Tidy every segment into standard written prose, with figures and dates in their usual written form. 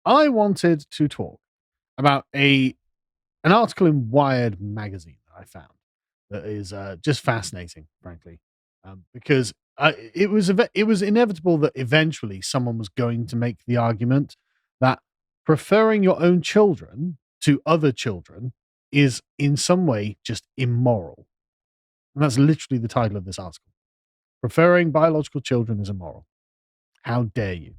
I wanted to talk about an article in Wired magazine that I found that is just fascinating, frankly, because it was inevitable that eventually someone was going to make the argument that preferring your own children to other children is in some way just immoral. And that's literally the title of this article. Preferring biological children is immoral. How dare you?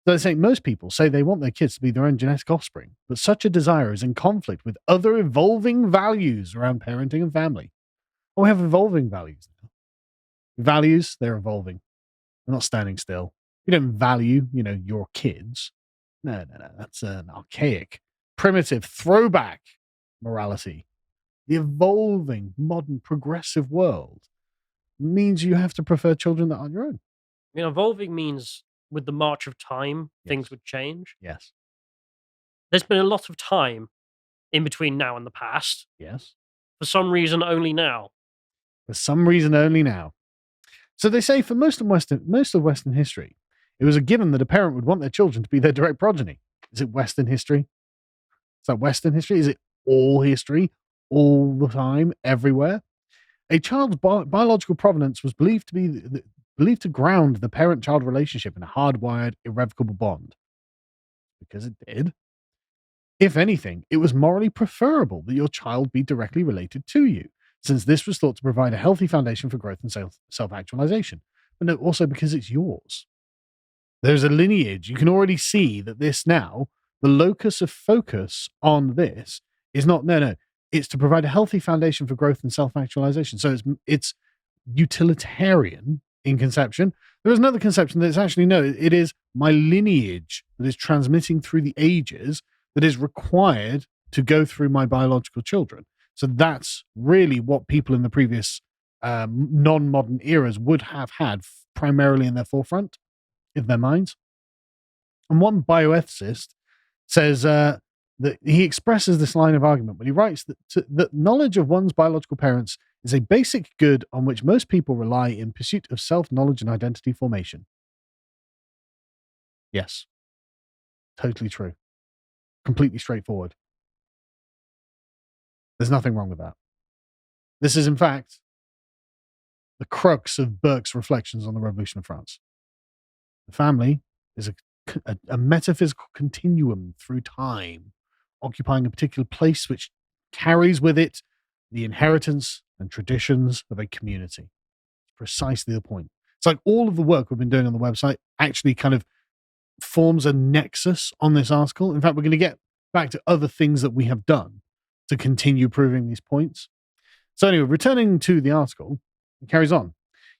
So they say most people say they want their kids to be their own genetic offspring, but such a desire is in conflict with other evolving values around parenting and family. Oh, we have evolving values now. Values, they're evolving. They're not standing still. You don't value, your kids. No. That's an archaic, primitive, throwback morality. The evolving, modern, progressive world means you have to prefer children that aren't your own. Evolving means with the march of time, things Yes. would change. Yes. There's been a lot of time in between now and the past. Yes. For some reason, only now. For some reason, only now. So they say for most of Western history, it was a given that a parent would want their children to be their direct progeny. Is it Western history? Is that Western history? Is it all history, all the time, everywhere? A child's biological provenance was believed to ground the parent-child relationship in a hardwired, irrevocable bond. Because it did. If anything, it was morally preferable that your child be directly related to you, since this was thought to provide a healthy foundation for growth and self-actualization, but no, also because it's yours. There's a lineage. You can already see that this now, the locus of focus on this is not, no, it's to provide a healthy foundation for growth and self-actualization. So it's utilitarian in conception. There is another conception that it's actually, no, it is my lineage that is transmitting through the ages that is required to go through my biological children. So that's really what people in the previous non-modern eras would have had primarily in their forefront, in their minds. And one bioethicist says that he expresses this line of argument when he writes that knowledge of one's biological parents is a basic good on which most people rely in pursuit of self-knowledge and identity formation. Yes, totally true. Completely straightforward. There's nothing wrong with that. This is, in fact, the crux of Burke's reflections on the Revolution of France. The family is a metaphysical continuum through time, occupying a particular place which carries with it the inheritance and traditions of a community. Precisely the point. It's like all of the work we've been doing on the website actually kind of forms a nexus on this article. In fact, we're going to get back to other things that we have done to continue proving these points. So anyway, returning to the article, it carries on.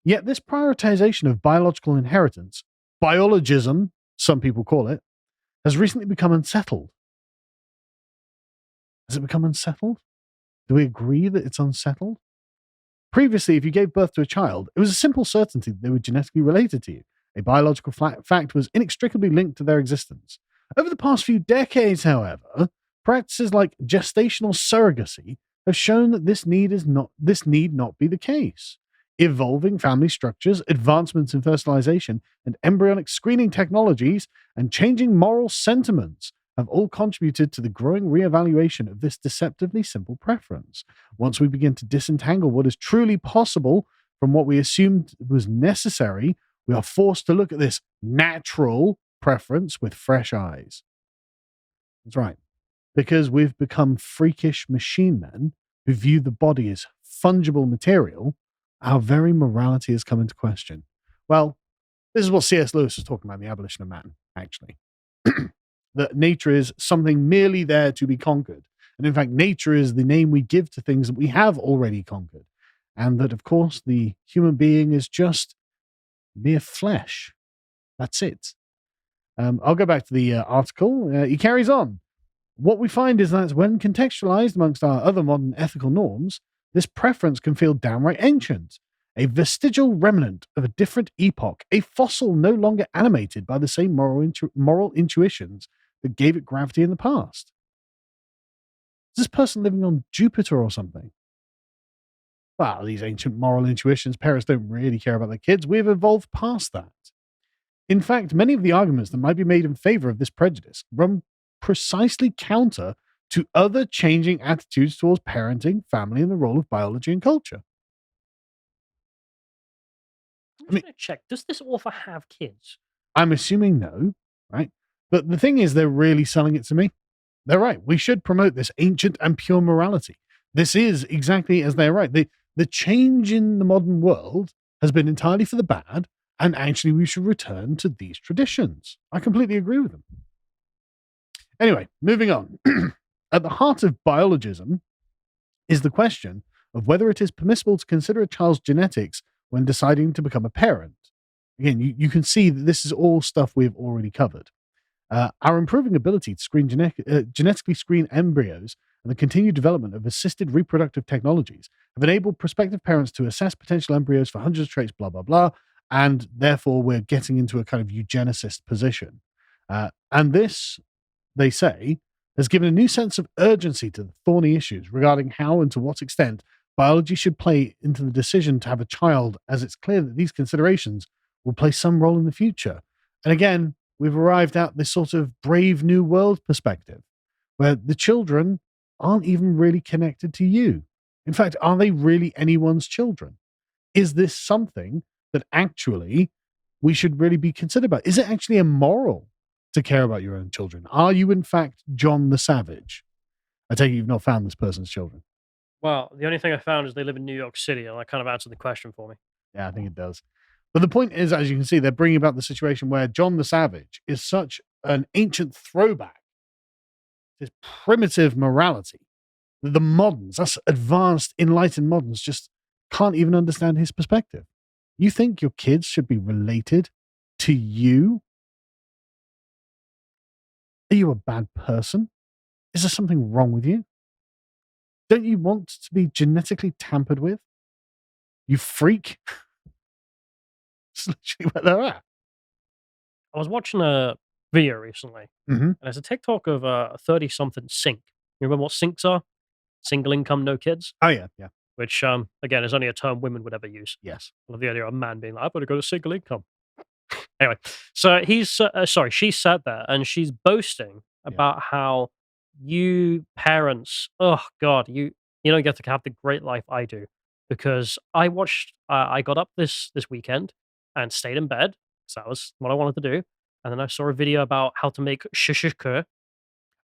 Yet this prioritization of biological inheritance, biologism, some people call it, has recently become unsettled. Has it become unsettled? Do we agree that it's unsettled? Previously, if you gave birth to a child, it was a simple certainty that they were genetically related to you. A biological fact was inextricably linked to their existence. Over the past few decades, however, practices like gestational surrogacy have shown that this need not be the case. Evolving family structures, advancements in fertilization, and embryonic screening technologies, and changing moral sentiments have all contributed to the growing reevaluation of this deceptively simple preference. Once we begin to disentangle what is truly possible from what we assumed was necessary, we are forced to look at this natural preference with fresh eyes. That's right. Because we've become freakish machine men who view the body as fungible material, our very morality has come into question. Well, this is what C.S. Lewis was talking about in The Abolition of Man, actually. That nature is something merely there to be conquered. And in fact, nature is the name we give to things that we have already conquered. And that, of course, the human being is just mere flesh. That's it. I'll go back to the article. He carries on. What we find is that when contextualized amongst our other modern ethical norms, this preference can feel downright ancient, a vestigial remnant of a different epoch, a fossil no longer animated by the same moral intuitions that gave it gravity in the past. Is this person living on Jupiter or something? Well, these ancient moral intuitions, parents don't really care about their kids. We've evolved past that. In fact, many of the arguments that might be made in favor of this prejudice run precisely counter to other changing attitudes towards parenting, family, and the role of biology and culture. I'm I mean, just going to check. Does this author have kids? I'm assuming no, right? But the thing is, they're really selling it to me. They're right. We should promote this ancient and pure morality. This is exactly as they're right. The change in the modern world has been entirely for the bad, and actually we should return to these traditions. I completely agree with them. Anyway, moving on. At the heart of biologism is the question of whether it is permissible to consider a child's genetics when deciding to become a parent. Again, you can see that this is all stuff we've already covered. Our improving ability to genetically screen embryos and the continued development of assisted reproductive technologies have enabled prospective parents to assess potential embryos for hundreds of traits, blah, blah, blah, and therefore we're getting into a kind of eugenicist position. And this, they say, has given a new sense of urgency to the thorny issues regarding how and to what extent biology should play into the decision to have a child, as it's clear that these considerations will play some role in the future. And again, we've arrived at this sort of brave new world perspective where the children aren't even really connected to you. In fact, are they really anyone's children? Is this something that actually we should really be considered about? Is it actually immoral to care about your own children? Are you, in fact, John the Savage? I take it you've not found this person's children. Well, the only thing I found is they live in New York City, and that kind of answered the question for me. Yeah, I think it does. But the point is, as you can see, they're bringing about the situation where John the Savage is such an ancient throwback, this primitive morality, that the moderns, us advanced, enlightened moderns, just can't even understand his perspective. You think your kids should be related to you? Are you a bad person? Is there something wrong with you? Don't you want to be genetically tampered with? You freak. That's literally where they're at. I was watching a video recently, Mm-hmm. and there's a TikTok of a 30-something sink. You remember what sinks are? Single income, no kids. Oh, yeah, yeah. Which, again, is only a term women would ever use. Yes. I love the idea of a man being like, I've got to go to single income. Anyway, so she sat there and she's boasting about how you parents, oh God, you don't get to have the great life I do. Because I got up this weekend and stayed in bed, because that was what I wanted to do. And then I saw a video about how to make shishike,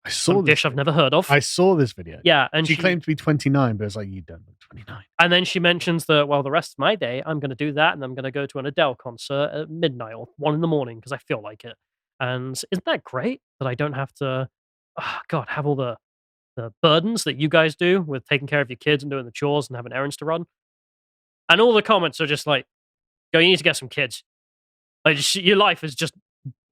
I saw some this dish I've video. never heard of. I saw this video. Yeah, and she claimed to be 29, but it's like, you don't look 29. And then she mentions that, well, the rest of my day, I'm going to do that, and I'm going to go to an Adele concert at midnight or 1 in the morning because I feel like it. And isn't that great that I don't have to, God, have all the burdens that you guys do with taking care of your kids and doing the chores and having errands to run? And all the comments are just like, "Go, you need to get some kids. Like, your life is just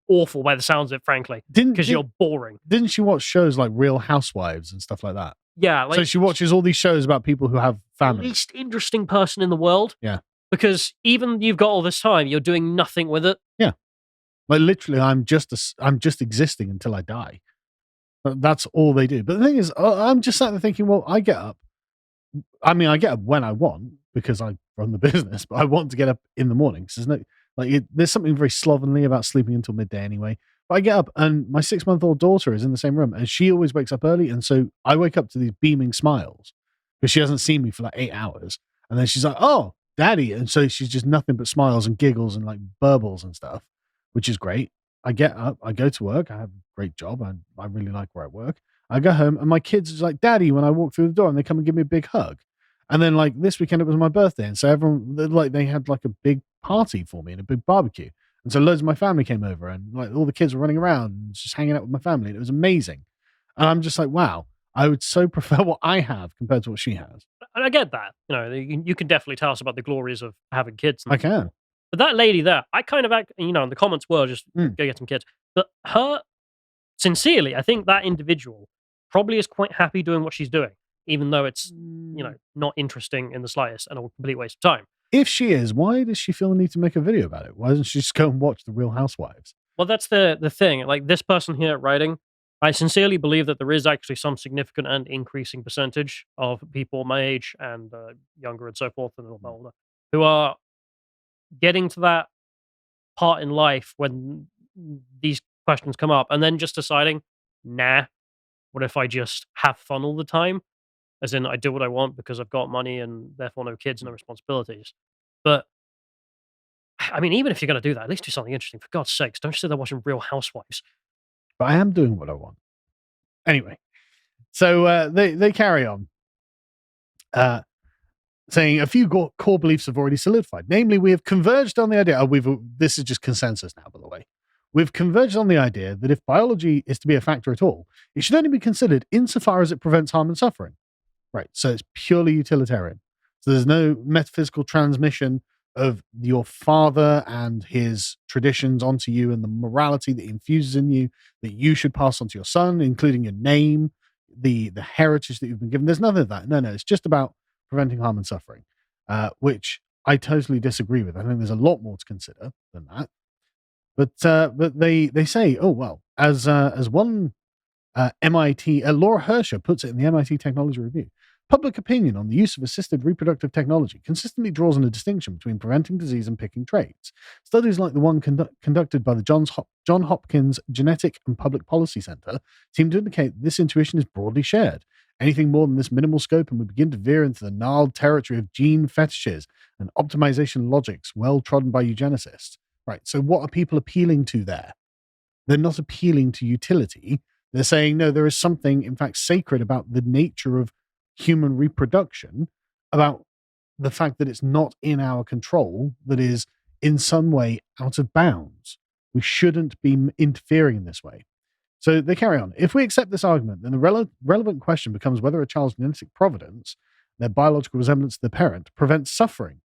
awful by the sounds of it, frankly, because you're boring." Didn't she watch shows like Real Housewives and stuff like that? Yeah, like, so she watches all these shows about people who have the families. least interesting person in the world. Yeah. Because even you've got all this time, you're doing nothing with it. Yeah. Like literally, I'm just existing until I die. That's all they do. But the thing is, I'm just sat there thinking, well, I get up. I mean, I get up when I want because I run the business, but I want to get up in the morning. So there's something very slovenly about sleeping until midday anyway. But I get up and my 6-month-old daughter is in the same room and she always wakes up early. And so I wake up to these beaming smiles because she hasn't seen me for like 8 hours. And then she's like, oh, daddy. And so she's just nothing but smiles and giggles and like burbles and stuff, which is great. I get up, I go to work. I have a great job. I really like where I work. I go home and my kids are like, daddy, when I walk through the door, and they come and give me a big hug. And then like this weekend, it was my birthday. And so everyone, they had like a big party for me and a big barbecue. And so loads of my family came over and like all the kids were running around and just hanging out with my family. And it was amazing. And I'm just like, wow, I would so prefer what I have compared to what she has. And I get that. You know, you can definitely tell us about the glories of having kids. I can. But that lady there, I kind of, and the comments were just, go get some kids. But sincerely, I think that individual probably is quite happy doing what she's doing, even though it's, not interesting in the slightest and a complete waste of time. If she is, why does she feel the need to make a video about it? Why doesn't she just go and watch The Real Housewives? Well, that's the thing. Like this person here writing, I sincerely believe that there is actually some significant and increasing percentage of people my age and younger and so forth and a little bit older who are getting to that part in life when these questions come up, and then just deciding, nah, what if I just have fun all the time? As in, I do what I want because I've got money and therefore no kids, no responsibilities. But I mean, even if you're going to do that, at least do something interesting. For God's sakes, don't sit there watching Real Housewives. But I am doing what I want. Anyway, so they carry on, saying a few core beliefs have already solidified. Namely, we have converged on the idea. This is just consensus now, by the way. We've converged on the idea that if biology is to be a factor at all, it should only be considered insofar as it prevents harm and suffering. Right. So it's purely utilitarian. So there's no metaphysical transmission of your father and his traditions onto you and the morality that he infuses in you that you should pass on to your son, including your name, the heritage that you've been given. There's none of that. No, it's just about preventing harm and suffering, which I totally disagree with. I think there's a lot more to consider than that. But they say, oh well, as one MIT Laura Hersher puts it in the MIT Technology Review, public opinion on the use of assisted reproductive technology consistently draws on a distinction between preventing disease and picking traits. Studies like the one conducted by the John Hopkins Genetic and Public Policy Center seem to indicate that this intuition is broadly shared. Anything more than this minimal scope, and we begin to veer into the gnarled territory of gene fetishes and optimization logics well trodden by eugenicists. Right, so what are people appealing to there? They're not appealing to utility. They're saying, no, there is something, in fact, sacred about the nature of human reproduction, about the fact that it's not in our control, that is in some way out of bounds. We shouldn't be interfering in this way. So they carry on. If we accept this argument, then the relevant question becomes whether a child's genetic providence, their biological resemblance to the parent, prevents suffering.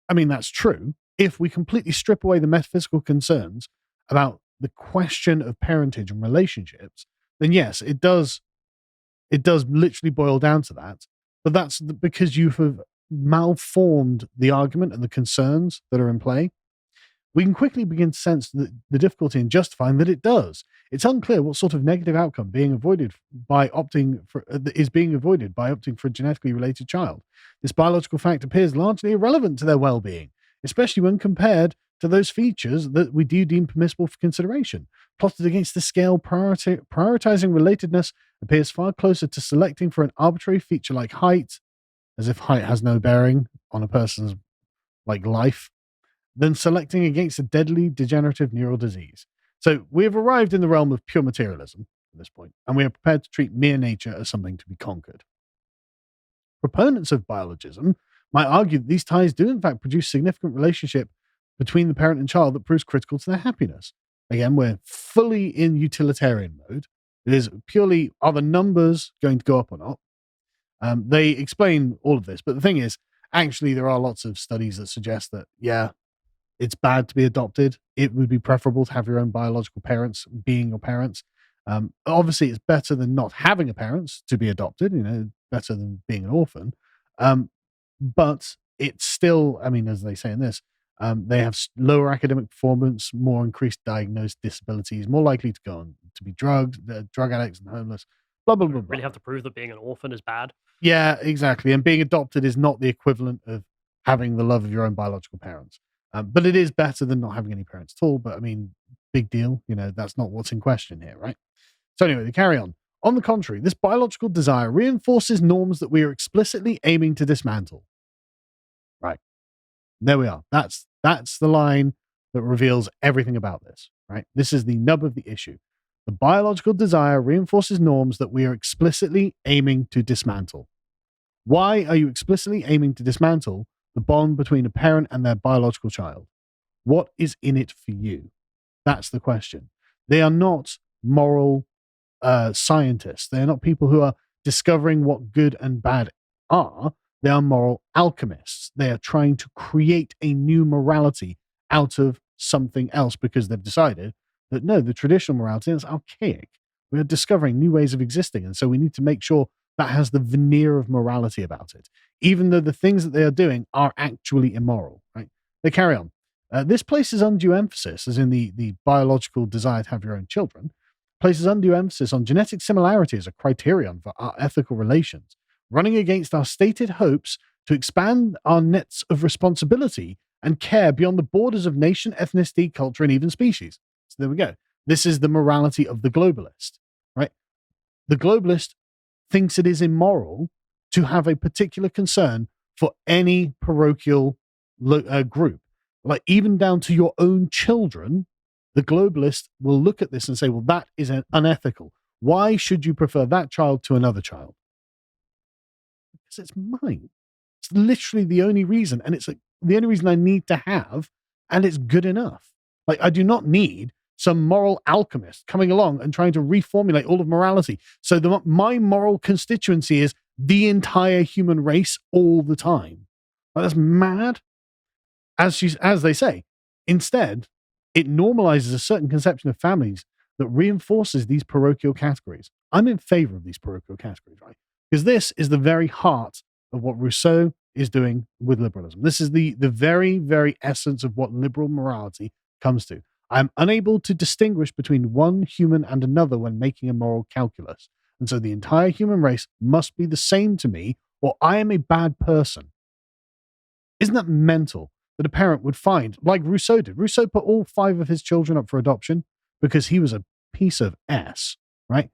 I mean, that's true. If we completely strip away the metaphysical concerns about the question of parentage and relationships, then yes, it does literally boil down to that. But that's because you have malformed the argument and the concerns that are in play. We can quickly begin to sense the difficulty in justifying that it does. It's unclear what sort of negative outcome is being avoided by opting for a genetically related child. This biological fact appears largely irrelevant to their well-being, especially when compared to those features that we do deem permissible for consideration. Plotted against the scale, prioritizing relatedness appears far closer to selecting for an arbitrary feature like height, as if height has no bearing on a person's life, than selecting against a deadly degenerative neural disease. So we have arrived in the realm of pure materialism at this point, and we are prepared to treat mere nature as something to be conquered. Proponents of biologism might argue that these ties do in fact produce significant relationship between the parent and child that proves critical to their happiness. Again, we're fully in utilitarian mode. It is purely, are the numbers going to go up or not? They explain all of this, but the thing is, actually, there are lots of studies that suggest that, yeah, it's bad to be adopted. It would be preferable to have your own biological parents being your parents. Obviously, it's better than not having a parents to be adopted, better than being an orphan. But it's still, I mean, as they say in this, they have lower academic performance, more increased diagnosed disabilities, more likely to go on to be drug addicts and homeless, blah, blah, blah, blah. Really have to prove that being an orphan is bad. Yeah, exactly. And being adopted is not the equivalent of having the love of your own biological parents. But it is better than not having any parents at all. But I mean, big deal. That's not what's in question here, right? So anyway, they carry on. On the contrary, this biological desire reinforces norms that we are explicitly aiming to dismantle. Right. There we are. That's the line that reveals everything about this, right? This is the nub of the issue. The biological desire reinforces norms that we are explicitly aiming to dismantle. Why are you explicitly aiming to dismantle the bond between a parent and their biological child? What is in it for you? That's the question. They are not moral scientists. They are not people who are discovering what good and bad are. They are moral alchemists. They are trying to create a new morality out of something else because they've decided that no, the traditional morality is archaic. We are discovering new ways of existing. And so we need to make sure that has the veneer of morality about it, even though the things that they are doing are actually immoral, right? They carry on. This places undue emphasis, as in the biological desire to have your own children, places undue emphasis on genetic similarity as a criterion for our ethical relations, running against our stated hopes to expand our nets of responsibility and care beyond the borders of nation, ethnicity, culture, and even species. So there we go. This is the morality of the globalist, right? The globalist thinks it is immoral to have a particular concern for any parochial group, like even down to your own children. The globalist will look at this and say, well, that is unethical. Why should you prefer that child to another child? Because it's mine. It's literally the only reason. And it's like the only reason I need to have, and it's good enough. Like, I do not need some moral alchemist coming along and trying to reformulate all of morality. So my moral constituency is the entire human race all the time. Like, that's mad. As they say, instead, it normalizes a certain conception of families that reinforces these parochial categories. I'm in favor of these parochial categories, right? Because this is the very heart of what Rousseau is doing with liberalism. This is the very, very essence of what liberal morality comes to. I'm unable to distinguish between one human and another when making a moral calculus. And so the entire human race must be the same to me, or I am a bad person. Isn't that mental that a parent would find, like Rousseau did? Rousseau put all 5 of his children up for adoption because he was a piece of S, right?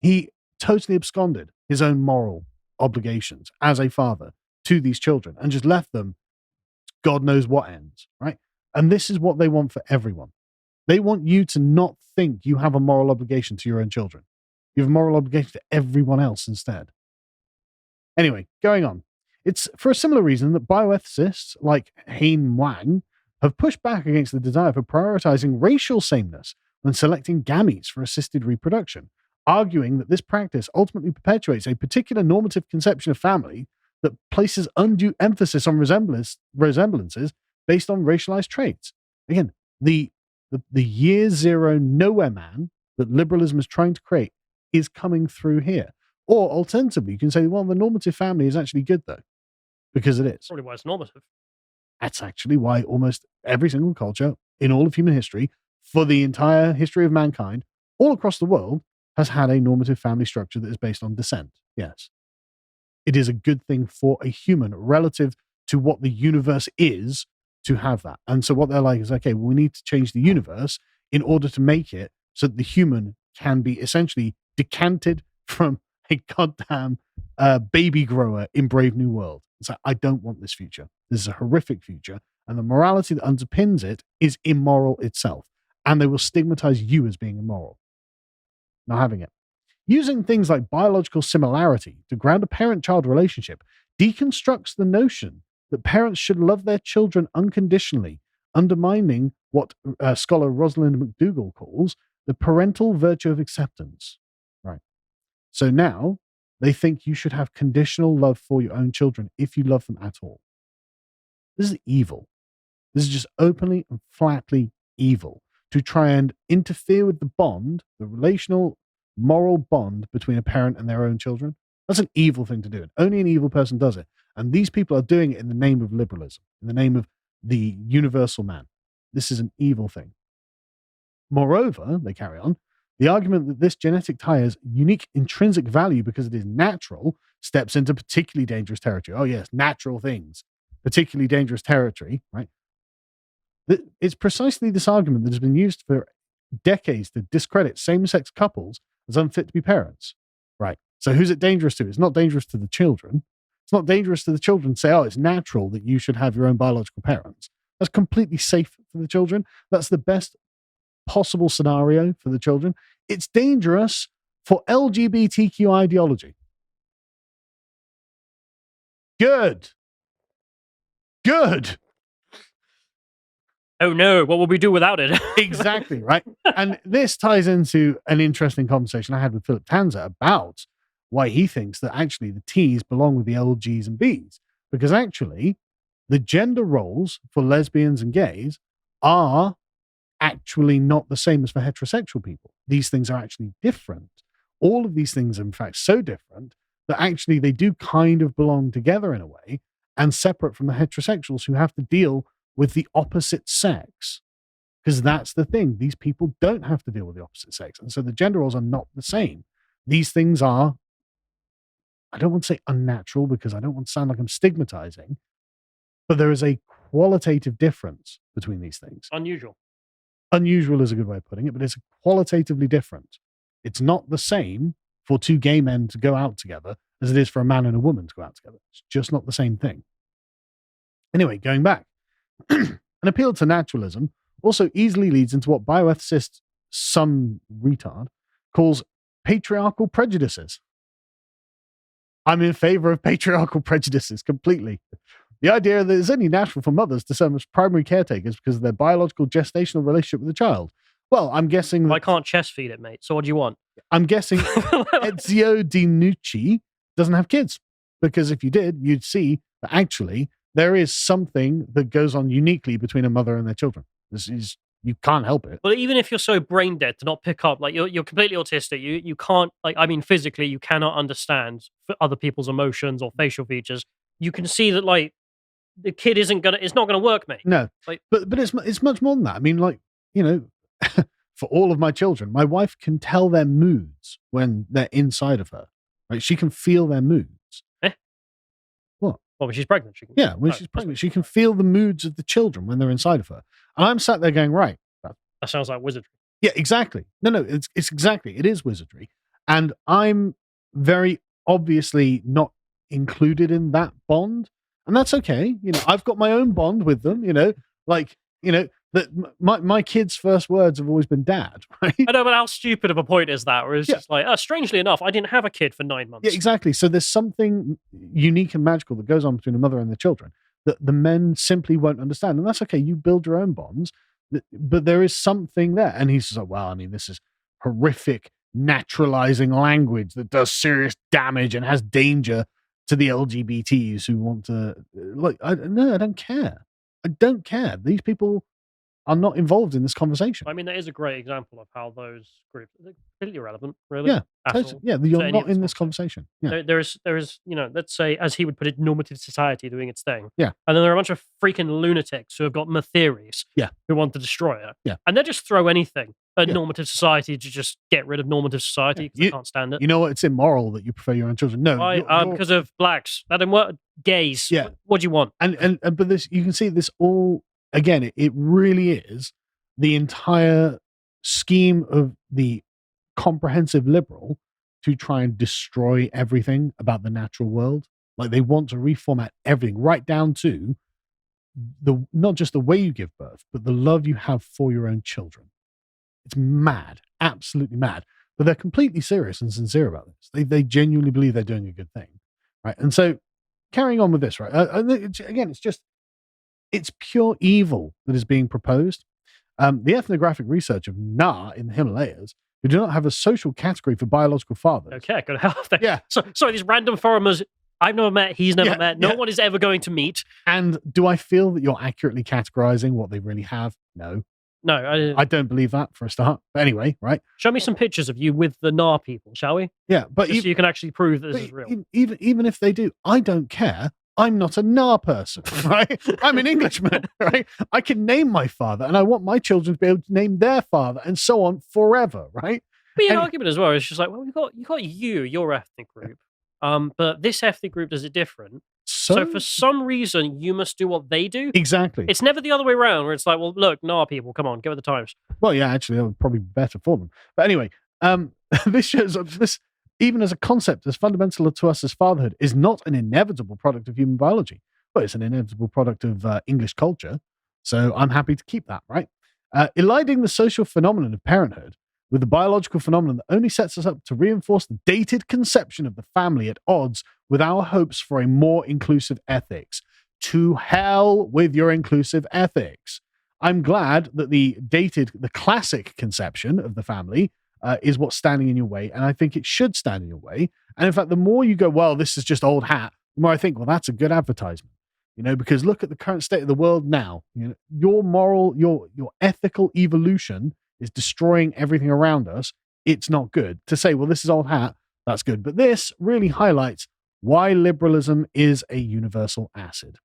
He totally absconded his own moral obligations as a father to these children and just left them God knows what ends, right? And this is what they want for everyone. They want you to not think you have a moral obligation to your own children. You have a moral obligation to everyone else instead. Anyway, going on. It's for a similar reason that bioethicists like Hein Wang have pushed back against the desire for prioritizing racial sameness when selecting gametes for assisted reproduction, arguing that this practice ultimately perpetuates a particular normative conception of family that places undue emphasis on resemblances based on racialized traits. Again, the year zero nowhere man that liberalism is trying to create is coming through here. Or alternatively, you can say, well, the normative family is actually good, though, because it is. Probably why it's normative. That's actually why almost every single culture in all of human history, for the entire history of mankind, all across the world, has had a normative family structure that is based on descent. Yes. It is a good thing for a human relative to what the universe is to have that. And so what they're like is, okay, well, we need to change the universe in order to make it so that the human can be essentially decanted from a goddamn baby grower in Brave New World. It's like, I don't want this future. This is a horrific future. And the morality that underpins it is immoral itself. And they will stigmatize you as being immoral. Not having it. Using things like biological similarity to ground a parent-child relationship deconstructs the notion that parents should love their children unconditionally, undermining what scholar Rosalind McDougall calls the parental virtue of acceptance. Right. So now they think you should have conditional love for your own children if you love them at all. This is evil. This is just openly and flatly evil to try and interfere with the bond, the relational moral bond between a parent and their own children. That's an evil thing to do. And only an evil person does it. And these people are doing it in the name of liberalism, in the name of the universal man. This is an evil thing. Moreover, they carry on, the argument that this genetic tie has unique intrinsic value because it is natural steps into particularly dangerous territory. Oh, yes, natural things, particularly dangerous territory, right? It's precisely this argument that has been used for decades to discredit same-sex couples as unfit to be parents, right? So who's it dangerous to? It's not dangerous to the children. It's not dangerous to the children to say, oh, it's natural that you should have your own biological parents. That's completely safe for the children. That's the best possible scenario for the children. It's dangerous for LGBTQ ideology. Good. Oh no, what will we do without it? Exactly, right? And this ties into an interesting conversation I had with Philip Tanzer about why he thinks that actually the T's belong with the LGs and Bs. Because actually, the gender roles for lesbians and gays are actually not the same as for heterosexual people. These things are actually different. All of these things are, in fact, so different that actually they do kind of belong together in a way and separate from the heterosexuals who have to deal with the opposite sex. Because that's the thing. These people don't have to deal with the opposite sex. And so the gender roles are not the same. These things are, I don't want to say unnatural because I don't want to sound like I'm stigmatizing, but there is a qualitative difference between these things. Unusual. Unusual is a good way of putting it, but it's qualitatively different. It's not the same for two gay men to go out together as it is for a man and a woman to go out together. It's just not the same thing. Anyway, going back, an appeal to naturalism also easily leads into what bioethicist some retard calls patriarchal prejudices. I'm in favor of patriarchal prejudices completely. The idea that it's only natural for mothers to serve as primary caretakers because of their biological gestational relationship with the child. Well, I'm guessing that I can't chest feed it, mate. So what do you want? I'm guessing Ezio Di Nucci doesn't have kids, because if you did, you'd see that actually there is something that goes on uniquely between a mother and their children. This is, you can't help it. Well, even if you're so brain dead to not pick up, like you're completely autistic, you can't, like, I mean, physically, you cannot understand other people's emotions or facial features. You can see that, like, the kid it's not gonna work, mate. No, like, but it's much more than that. I mean, like, you know, for all of my children, my wife can tell their moods when they're inside of her. Right? She can feel their moods. What? Well, when she's pregnant, she can. Yeah, when she's pregnant, she can feel the moods of the children when they're inside of her. And I'm sat there going, right. That sounds like wizardry. Yeah, exactly. No, it's exactly. It is wizardry. And I'm very obviously not included in that bond. And that's okay. You know, I've got my own bond with them, you know, like, you know, that my kids' first words have always been dad, right? I know, but how stupid of a point is that? Where it's just like, strangely enough, I didn't have a kid for 9 months. Yeah, exactly. So there's something unique and magical that goes on between a mother and the children that the men simply won't understand. And that's okay. You build your own bonds, but there is something there. And he's just like, well, I mean, this is horrific naturalizing language that does serious damage and has danger to the LGBTs who want to, like, I don't care. I don't care. These people are not involved in this conversation. I mean, that is a great example of how those groups are completely irrelevant, really. Yeah, totally. Yeah, you're not in this conversation. Yeah. There is, you know, let's say, as he would put it, normative society doing its thing. Yeah. And then there are a bunch of freaking lunatics who have got theories. Yeah. Who want to destroy it. Yeah. And they just throw anything at normative society to just get rid of normative society because they can't stand it. You know what? It's immoral that you prefer your own children. No, because of blacks. That didn't work. Gays. Yeah. What do you want? And but this, you can see this all again. It really is the entire scheme of the comprehensive liberal to try and destroy everything about the natural world. Like, they want to reformat everything, right down to the not just the way you give birth, but the love you have for your own children. It's mad, absolutely mad. But they're completely serious and sincere about this. They genuinely believe they're doing a good thing, right? And so, carrying on with this, right? Again, it's pure evil that is being proposed. The ethnographic research of Na in the Himalayas, who do not have a social category for biological fathers. Okay, good help. Yeah. So these random foreigners I've never met, he's never met, no one is ever going to meet. And do I feel that you're accurately categorizing what they really have? No. No, I don't believe that, for a start. But anyway, right? Show me some pictures of you with the Na people, shall we? Yeah, but so you can actually prove that this is real. Even if they do, I don't care. I'm not a Na person, right? I'm an Englishman, right? I can name my father, and I want my children to be able to name their father, and so on forever, right? But your argument as well is just like, well, you got your ethnic group, but this ethnic group does it different. So for some reason, you must do what they do. Exactly. It's never the other way around, where it's like, well, look, nah, people, come on, get with the times. Well, yeah, actually, that would probably be better for them. But anyway, this shows this, even as a concept as fundamental to us as fatherhood, is not an inevitable product of human biology, but it's an inevitable product of English culture. So I'm happy to keep that, right? Eliding the social phenomenon of parenthood with the biological phenomenon that only sets us up to reinforce the dated conception of the family at odds with our hopes for a more inclusive ethics. To hell with your inclusive ethics. I'm glad that the classic conception of the family is what's standing in your way, and I think it should stand in your way. And in fact, the more you go, well, this is just old hat, the more I think, well, that's a good advertisement. You know, because look at the current state of the world now. You know, your moral, your ethical evolution is destroying everything around us. It's not good. To say, well, this is old hat, that's good. But this really highlights why liberalism is a universal acid.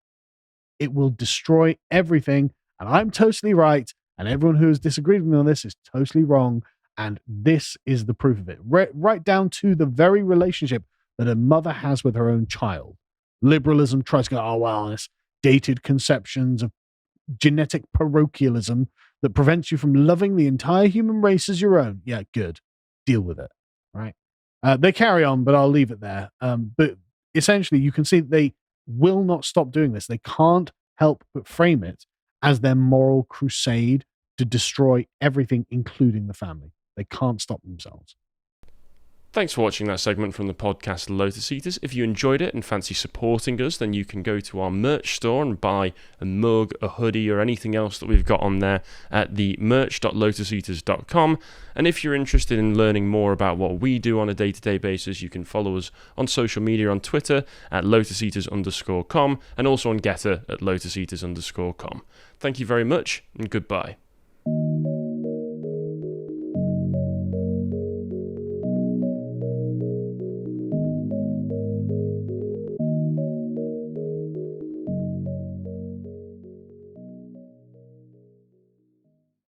It will destroy everything, and I'm totally right, and everyone who has disagreed with me on this is totally wrong, and this is the proof of it. Right down to the very relationship that a mother has with her own child. Liberalism tries to go, oh, well, it's dated conceptions of genetic parochialism that prevents you from loving the entire human race as your own. Yeah, good. Deal with it, right? They carry on, but I'll leave it there. But essentially, you can see they will not stop doing this. They can't help but frame it as their moral crusade to destroy everything, including the family. They can't stop themselves. Thanks for watching that segment from the podcast Lotus Eaters. If you enjoyed it and fancy supporting us, then you can go to our merch store and buy a mug, a hoodie, or anything else that we've got on there at the merch.lotuseaters.com. And if you're interested in learning more about what we do on a day-to-day basis, you can follow us on social media on Twitter at lotuseaters_com and also on Getter at lotuseaters_com. Thank you very much and goodbye.